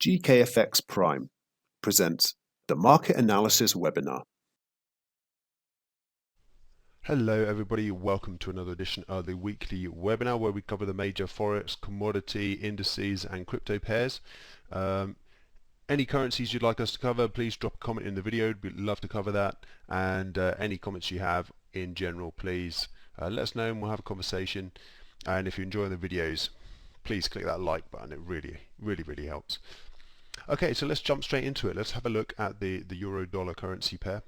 GKFX Prime presents the Market Analysis Webinar. Hello everybody, welcome to another edition of the weekly webinar where we cover the major forex, commodity, indices and crypto pairs. Any currencies you'd like us to cover, please drop a comment in the video. We'd love to cover that, and any comments you have in general, please let us know and we'll have a conversation. And if you're enjoying the videos, please click that like button. It really helps. Okay, so let's jump straight into it. Let's have a look at the euro-dollar currency pair.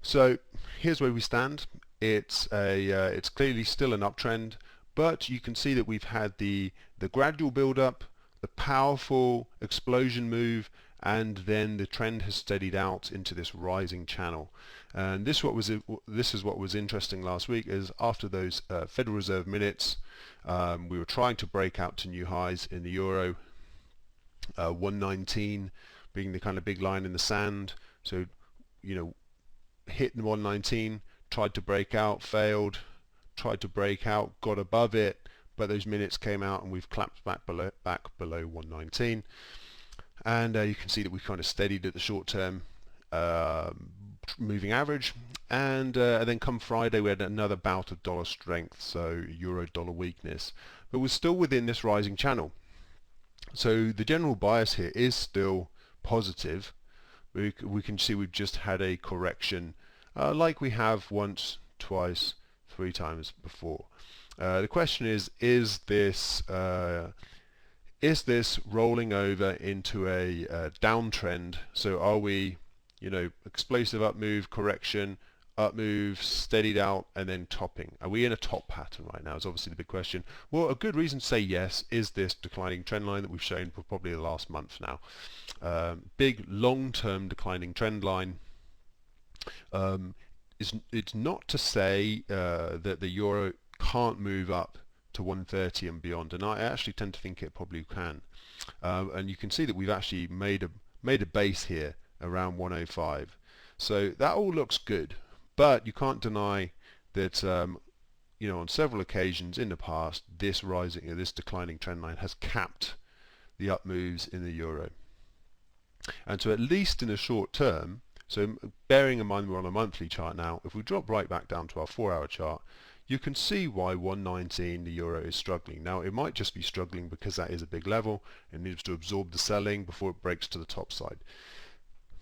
So here's where we stand. It's clearly still an uptrend, but you can see that we've had the gradual build up, the powerful explosion move, and then the trend has steadied out into this rising channel. And this is what was interesting last week, is after those Federal Reserve minutes, we were trying to break out to new highs in the euro, 119 being the kind of big line in the sand. So, you know, hit 119, tried to break out, failed, tried to break out, got above it, but those minutes came out and we've collapsed back below 119. And you can see that we kind of steadied at the short term moving average, and then come Friday we had another bout of dollar strength, so euro dollar weakness, but we're still within this rising channel. So the general bias here is still positive. We can see we've just had a correction like we have once, twice, 3 times before. The question is this rolling over into a downtrend? So are we, explosive up move, correction, up move, steadied out, and then topping? Are we in a top pattern right now is obviously the big question. Well, a good reason to say yes is this declining trend line that we've shown for probably the last month now. Big long-term declining trend line. It's not to say that the euro can't move up to 130 and beyond, and I actually tend to think it probably can. And you can see that we've actually made a base here around 105. So that all looks good, but you can't deny that on several occasions in the past, this declining trend line has capped the up moves in the euro. And so at least in the short term, so bearing in mind we're on a monthly chart now, if we drop right back down to our 4-hour chart, you can see why 119 the euro is struggling. Now it might just be struggling because that is a big level and needs to absorb the selling before it breaks to the top side.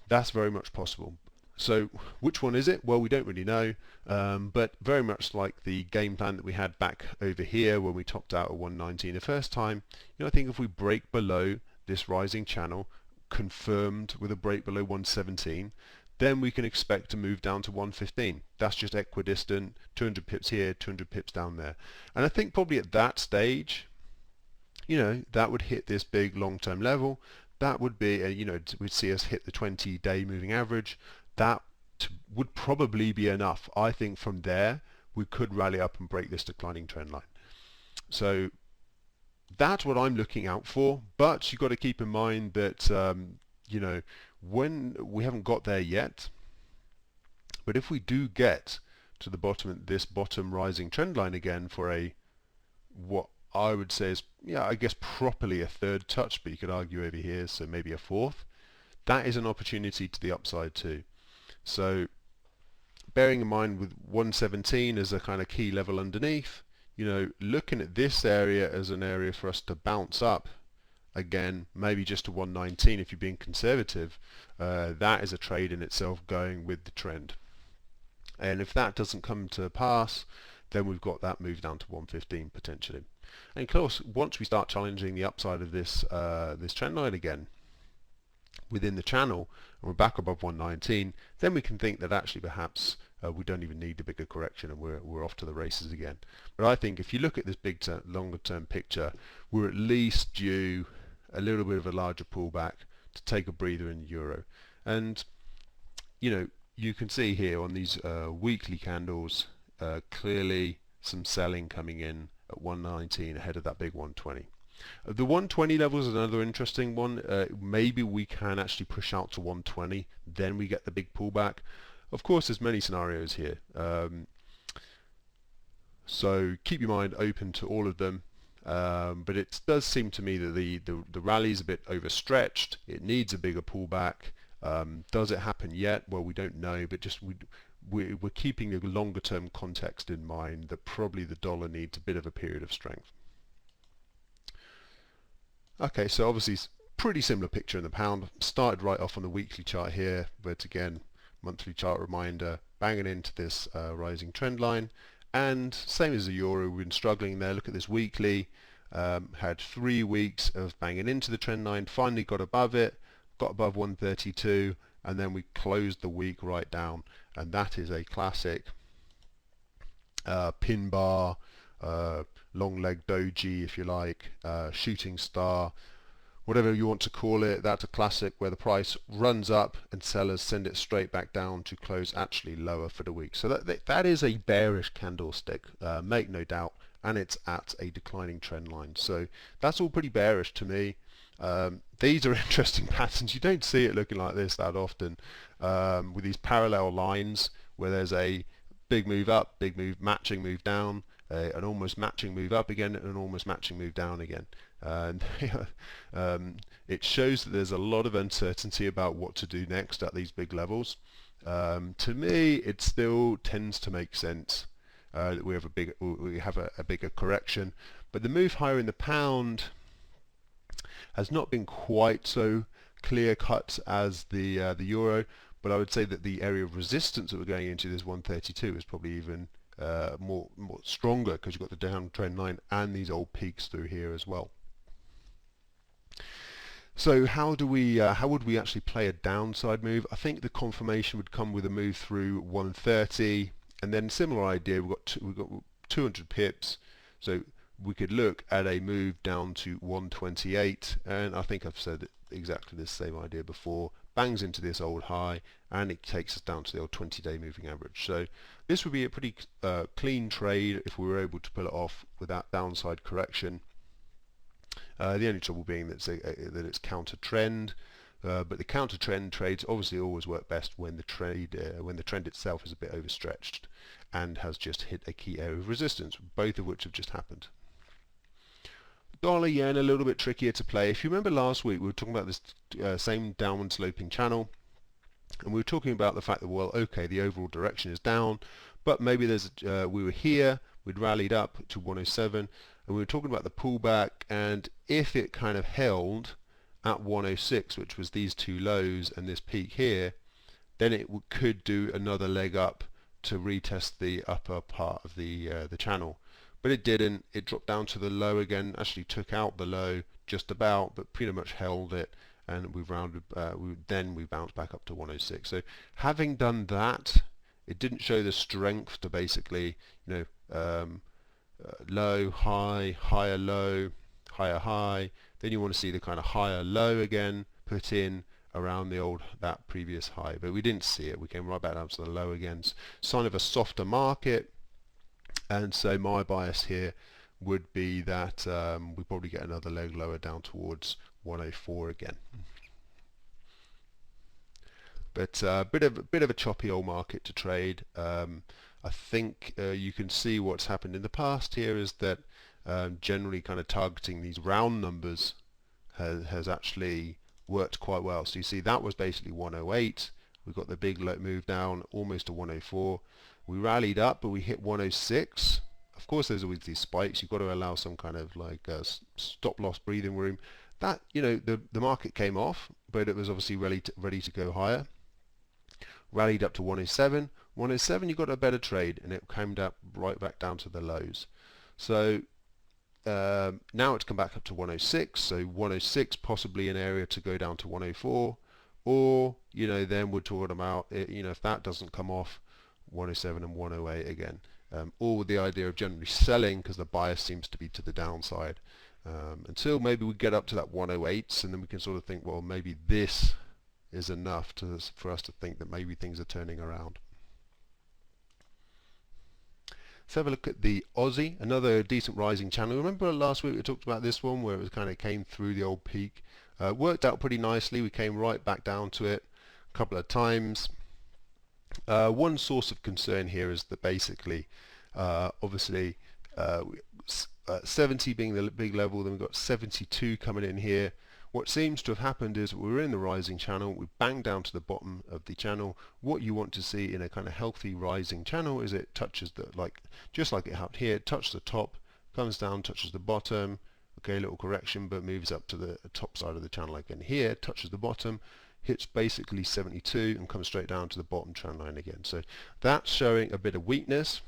That's very much possible. So which one is it? Well, we don't really know, but very much like the game plan that we had back over here when we topped out at 119 the first time, I think if we break below this rising channel, confirmed with a break below 117, then we can expect to move down to 115. That's just equidistant, 200 pips here, 200 pips down there. And I think probably at that stage, that would hit this big long-term level. That would be, we'd see us hit the 20-day moving average. That would probably be enough. I think from there, we could rally up and break this declining trend line. So that's what I'm looking out for, but you've got to keep in mind that when we haven't got there yet, but if we do get to the bottom, this bottom rising trend line again for what I would say is, I guess properly a third touch, but you could argue over here, so maybe a fourth, that is an opportunity to the upside too. So bearing in mind with 117 as a kind of key level underneath, looking at this area as an area for us to bounce up again, maybe just to 119 if you're being conservative, that is a trade in itself going with the trend. And if that doesn't come to pass, then we've got that move down to 115 potentially. And of course, once we start challenging the upside of this trend line again within the channel, and we're back above 119, then we can think that actually perhaps we don't even need a bigger correction and we're off to the races again. But I think if you look at this longer term picture, we're at least due a little bit of a larger pullback to take a breather in the euro. And you can see here on these weekly candles clearly some selling coming in at 119 ahead of that big 120. The 120 level is another interesting one. Maybe we can actually push out to 120, then we get the big pullback. Of course, there's many scenarios here, so keep your mind open to all of them. But it does seem to me that the rally is a bit overstretched. It needs a bigger pullback. Does it happen yet? Well, we don't know, but just we're keeping the longer term context in mind that probably the dollar needs a bit of a period of strength. Okay, so obviously pretty similar picture in the pound. Started right off on the weekly chart here, but again, monthly chart reminder, banging into this rising trend line. And same as the euro, we've been struggling there. Look at this weekly. Had 3 weeks of banging into the trend line, finally got above it, got above 132, and then we closed the week right down. And that is a classic pin bar, long leg doji, if you like, shooting star, whatever you want to call it. That's a classic where the price runs up and sellers send it straight back down to close actually lower for the week. So that is a bearish candlestick, make no doubt, and it's at a declining trend line. So that's all pretty bearish to me. These are interesting patterns. You don't see it looking like this that often, with these parallel lines where there's a big move up, big move, matching move down, an almost matching move up again, and an almost matching move down again. And it shows that there's a lot of uncertainty about what to do next at these big levels. To me, it still tends to make sense that we have a bigger correction, but the move higher in the pound has not been quite so clear cut as the euro. But I would say that the area of resistance that we're going into, this 132, is probably even more stronger, because you've got the downtrend line and these old peaks through here as well. So how would we actually play a downside move? I think the confirmation would come with a move through 130, and then similar idea. We've got 200 pips, so we could look at a move down to 128, and I think I've said exactly the same idea before. Bangs into this old high, and it takes us down to the old 20-day moving average. So this would be a pretty clean trade if we were able to pull it off without downside correction. The only trouble being that it's counter trend, but the counter trend trades obviously always work best when the trend itself is a bit overstretched and has just hit a key area of resistance, both of which have just happened. Dollar yen a little bit trickier to play. If you remember last week, we were talking about this same downward sloping channel, and we were talking about the fact that, well, okay, the overall direction is down, but maybe we were here, we'd rallied up to 107, and we were talking about the pullback, and if it kind of held at 106, which was these two lows and this peak here, then it could do another leg up to retest the upper part of the channel. But it didn't. It dropped down to the low again, actually took out the low just about, but pretty much held it, and we bounced back up to 106. So having done that, it didn't show the strength to basically, low, high, higher low, higher high. Then you want to see the kind of higher low again put in around that previous high, but we didn't see it. We came right back down to the low again. Sign of a softer market. And so my bias here would be that we probably get another leg lower down towards 104 again. But a bit of a choppy old market to trade. I think you can see what's happened in the past here is that generally kind of targeting these round numbers has actually worked quite well. So you see that was basically 108. We got the big move down almost to 104. We rallied up, but we hit 106. Of course, there's always these spikes. You've got to allow some kind of like stop loss breathing room. That, the market came off, but it was obviously ready to go higher. Rallied up to 107. 107, you got a better trade, and it came right back down to the lows. So now it's come back up to 106. So 106 possibly an area to go down to 104, or then we're talking about if that doesn't come off, 107 and 108 again, all with the idea of generally selling because the bias seems to be to the downside, until maybe we get up to that 108s, and then we can sort of think, well, maybe this is enough for us to think that maybe things are turning around. Let's have a look at the Aussie, another decent rising channel. Remember last week we talked about this one where it was kind of came through the old peak, worked out pretty nicely. We came right back down to it a couple of times. One source of concern here is that basically, obviously, 70 being the big level, then we've got 72 coming in here. What seems to have happened is we're in the rising channel, we bang down to the bottom of the channel. What you want to see in a kind of healthy rising channel is it touches the, just like it happened here, it touches the top, comes down, touches the bottom, okay, little correction, but moves up to the top side of the channel again. Here, touches the bottom, hits basically 72 and comes straight down to the bottom trend line again. So that's showing a bit of weakness.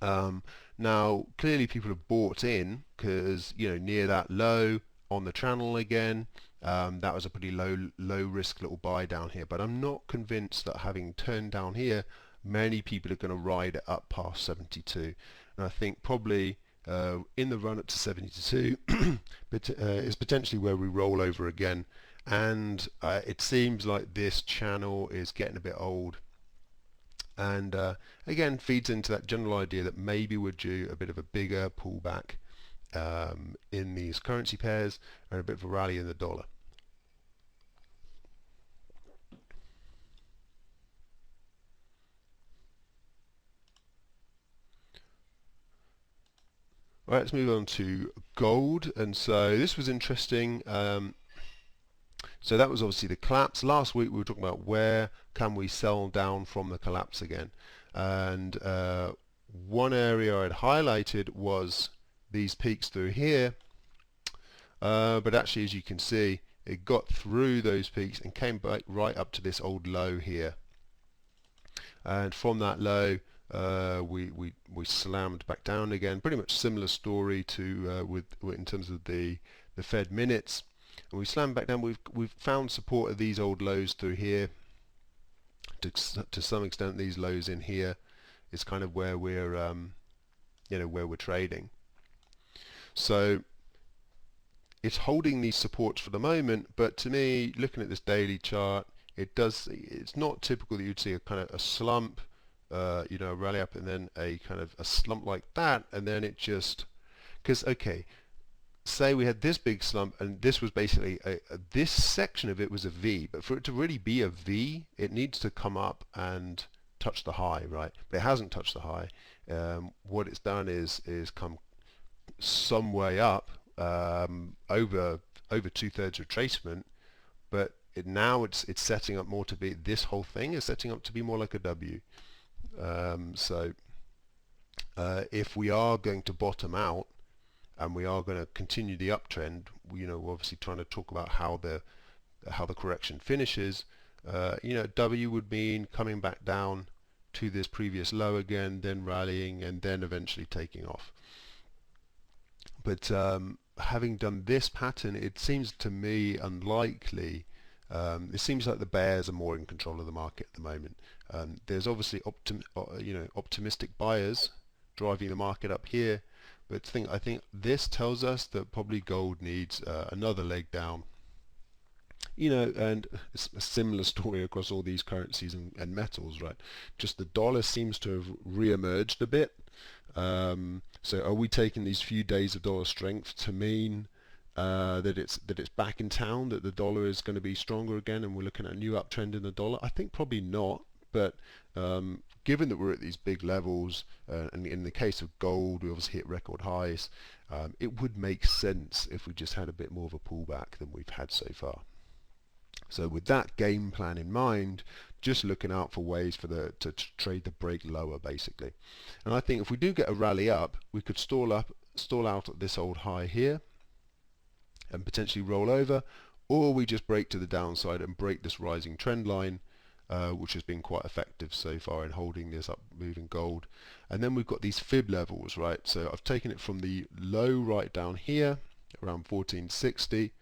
Now clearly people have bought in because, you know, near that low on the channel again, that was a pretty low risk little buy down here, but I'm not convinced that having turned down here many people are going to ride it up past 72, and I think probably in the run up to 72 but is potentially where we roll over again, and it seems like this channel is getting a bit old, and again feeds into that general idea that maybe we're due a bit of a bigger pullback in these currency pairs and a bit of a rally in the dollar. All right, let's move on to gold. And so this was interesting. So that was obviously the collapse. Last week we were talking about where can we sell down from the collapse again. And one area I'd highlighted was these peaks through here. But actually, as you can see, it got through those peaks and came back right up to this old low here. And from that low, we slammed back down again. Pretty much similar story to in terms of the Fed minutes. And we slammed back down. We've found support of these old lows through here. To some extent, these lows in here is kind of where we're where we're trading. So it's holding these supports for the moment, but to me, looking at this daily chart, it's not typical that you'd see a kind of a slump, a rally up and then a kind of a slump like that, and then it just, because okay, say we had this big slump and this was basically this section of it was a V, but for it to really be a V, it needs to come up and touch the high, right? But it hasn't touched the high. What it's done is come some way up, over 2/3 retracement, but now it's setting up more to be, this whole thing is setting up to be more like a W. So if we are going to bottom out and we are going to continue the uptrend, we're obviously trying to talk about how the correction finishes. W would mean coming back down to this previous low again, then rallying, and then eventually taking off. But having done this pattern, it seems to me unlikely. It seems like the bears are more in control of the market at the moment. There's obviously optimistic buyers driving the market up here, but I think this tells us that probably gold needs another leg down. And it's a similar story across all these currencies and metals, right? Just the dollar seems to have re-emerged a bit. So are we taking these few days of dollar strength to mean that it's back in town, that the dollar is going to be stronger again and we're looking at a new uptrend in the dollar? I think probably not, but given that we're at these big levels, and in the case of gold we obviously hit record highs, it would make sense if we just had a bit more of a pullback than we've had so far. So with that game plan in mind, just looking out for ways to trade the break lower basically. And I think if we do get a rally up, we could stall out at this old high here and potentially roll over, or we just break to the downside and break this rising trend line, which has been quite effective so far in holding this up moving gold. And then we've got these fib levels, right? So I've taken it from the low right down here around 1460.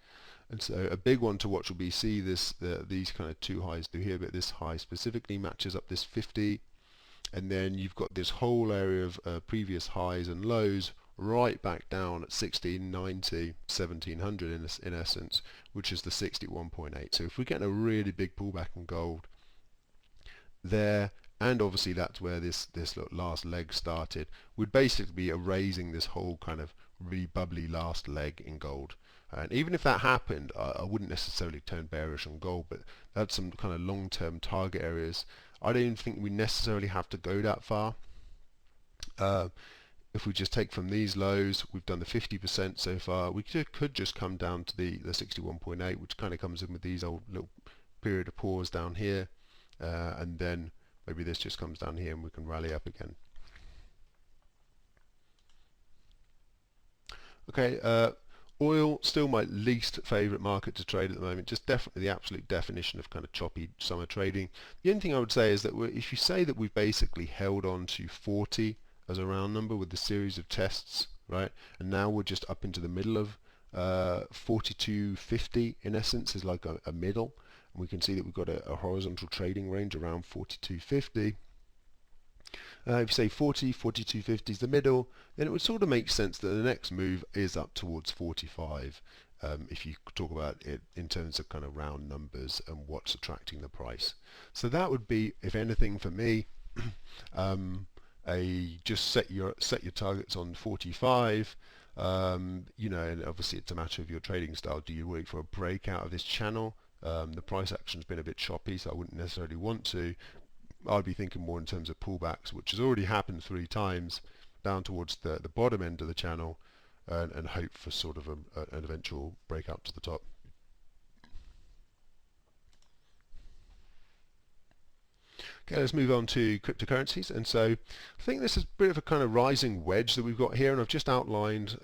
And so a big one to watch will be these kind of two highs through here, but this high specifically matches up this 50, and then you've got this whole area of previous highs and lows right back down at 1690, 1700 in essence, which is the 61.8. So if we get a really big pullback in gold there, and obviously that's where this last leg started, we'd basically be erasing this whole kind of really bubbly last leg in gold. And even if that happened, I wouldn't necessarily turn bearish on gold, but that's some kind of long-term target areas. I don't think we necessarily have to go that far. if we just take from these lows, we've done the 50% so far. We could just come down to the 61.8, which kind of comes in with these old little period of pause down here, and then maybe this just comes down here and we can rally up again. Okay, oil, still my least favorite market to trade at the moment, just definitely the absolute definition of kind of choppy summer trading. The only thing I would say is that if you say that we've basically held on to 40 as a round number with the series of tests, right, and now we're just up into the middle of 42.50 in essence is like a middle, and we can see that we've got a horizontal trading range around 42.50. If you say 40, 42.50 is the middle, then it would sort of make sense that the next move is up towards 45, if you talk about it in terms of kind of round numbers and what's attracting the price. So that would be, if anything for me, just set your targets on 45. You know, and obviously it's a matter of your trading style. Do you wait for a breakout of this channel? The price action's been a bit choppy, so I wouldn't necessarily want to. I'd be thinking more in terms of pullbacks, which has already happened 3 times, down towards the bottom end of the channel, and hope for sort of an eventual breakout to the top. Okay, let's move on to cryptocurrencies. And so I think this is a bit of a kind of rising wedge that we've got here, and I've just outlined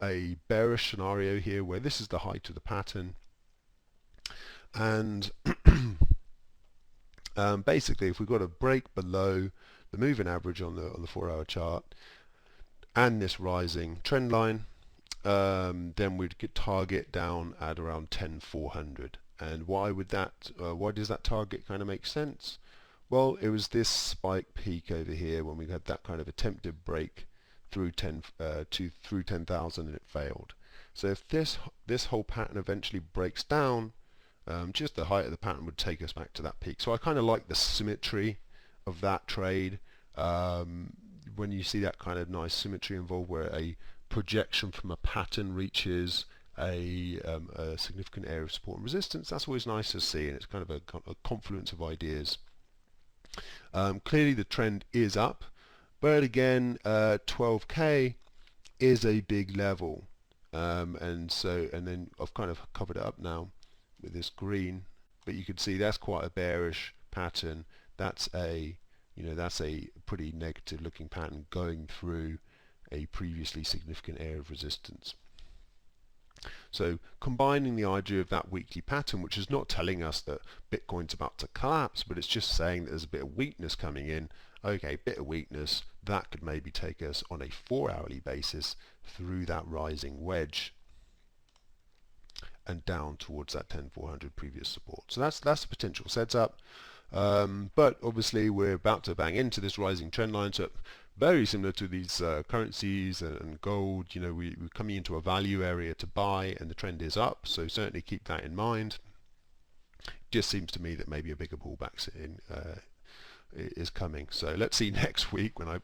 a bearish scenario here where this is the height of the pattern, and basically if we've got a break below the moving average on the 4-hour chart and this rising trend line, then we'd get target down at around 10,400. And why does that target kind of make sense? Well, it was this spike peak over here when we had that kind of attempted break through 10,000 and it failed. So if this whole pattern eventually breaks down, just the height of the pattern would take us back to that peak. So I kind of like the symmetry of that trade. When you see that kind of nice symmetry involved where a projection from a pattern reaches a significant area of support and resistance, that's always nice to see, and it's kind of a confluence of ideas. Clearly the trend is up, but again 12k is a big level, and then I've kind of covered it up now with this green, but you can see that's quite a bearish pattern. That's a pretty negative looking pattern going through a previously significant area of resistance. So combining the idea of that weekly pattern, which is not telling us that Bitcoin's about to collapse, but it's just saying that there's a bit of weakness coming in. Okay, bit of weakness, that could maybe take us on a 4-hourly basis through that rising wedge and down towards that 10,400 previous support. So that's the potential setup. But obviously we're about to bang into this rising trend line, so very similar to these currencies and gold. You know, we're coming into a value area to buy, and the trend is up, so certainly keep that in mind. It just seems to me that maybe a bigger pullback is coming. So let's see next week when I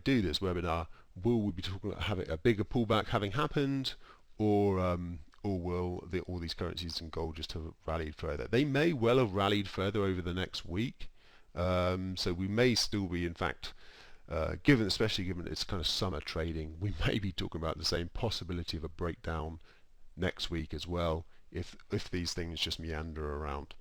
do this webinar, will we be talking about having a bigger pullback having happened, or will all these currencies and gold just have rallied further? They may well have rallied further over the next week, so we may still be, in fact, especially given it's kind of summer trading, we may be talking about the same possibility of a breakdown next week as well, if these things just meander around.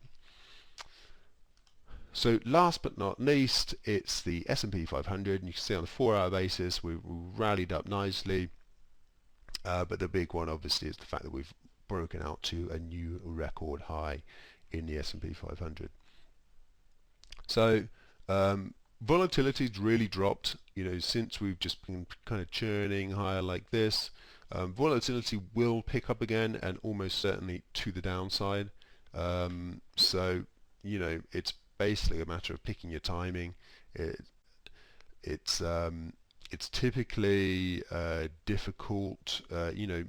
So last but not least, it's the S&P 500, and you can see on the 4-hour basis we rallied up nicely. But the big one obviously is the fact that we've broken out to a new record high in the S&P 500. So volatility's really dropped, you know, since we've just been kind of churning higher like this. Volatility will pick up again, and almost certainly to the downside. So you know, it's basically a matter of picking your timing. It's typically difficult, you know,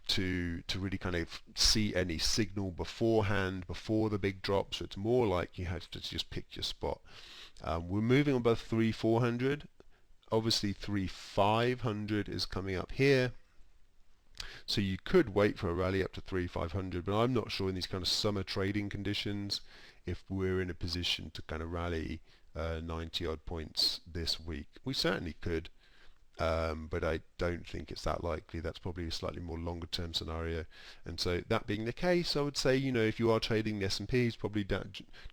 to really kind of see any signal beforehand, before the big drop. So it's more like you have to just pick your spot. We're moving above 3,400. Obviously 3,500 is coming up here. So you could wait for a rally up to 3,500, but I'm not sure in these kind of summer trading conditions if we're in a position to kind of rally 90 odd points this week. We certainly could, but I don't think it's that likely. That's probably a slightly more longer term scenario. And so that being the case, I would say, if you are trading the S&Ps, probably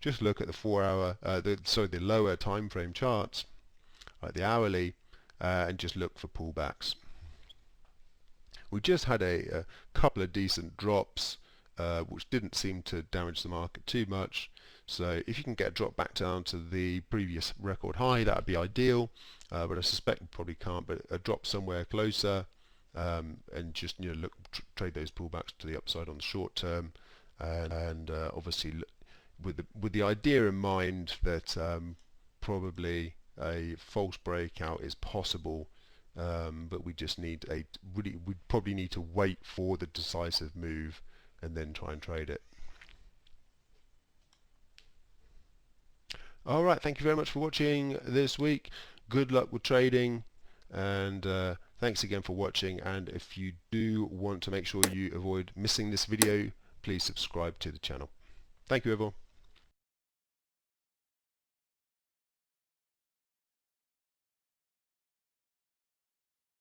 just look at the 4-hour, the lower time frame charts, like the hourly, and just look for pullbacks. We just had a couple of decent drops, which didn't seem to damage the market too much. So if you can get a drop back down to the previous record high, that would be ideal. But I suspect we probably can't. But a drop somewhere closer, and just trade those pullbacks to the upside on the short term, and obviously with the idea in mind that probably a false breakout is possible. But we just need we probably need to wait for the decisive move and then try and trade it. Alright, thank you very much for watching this week. Good luck with trading, and thanks again for watching. And if you do want to make sure you avoid missing this video, please subscribe to the channel. Thank you everyone.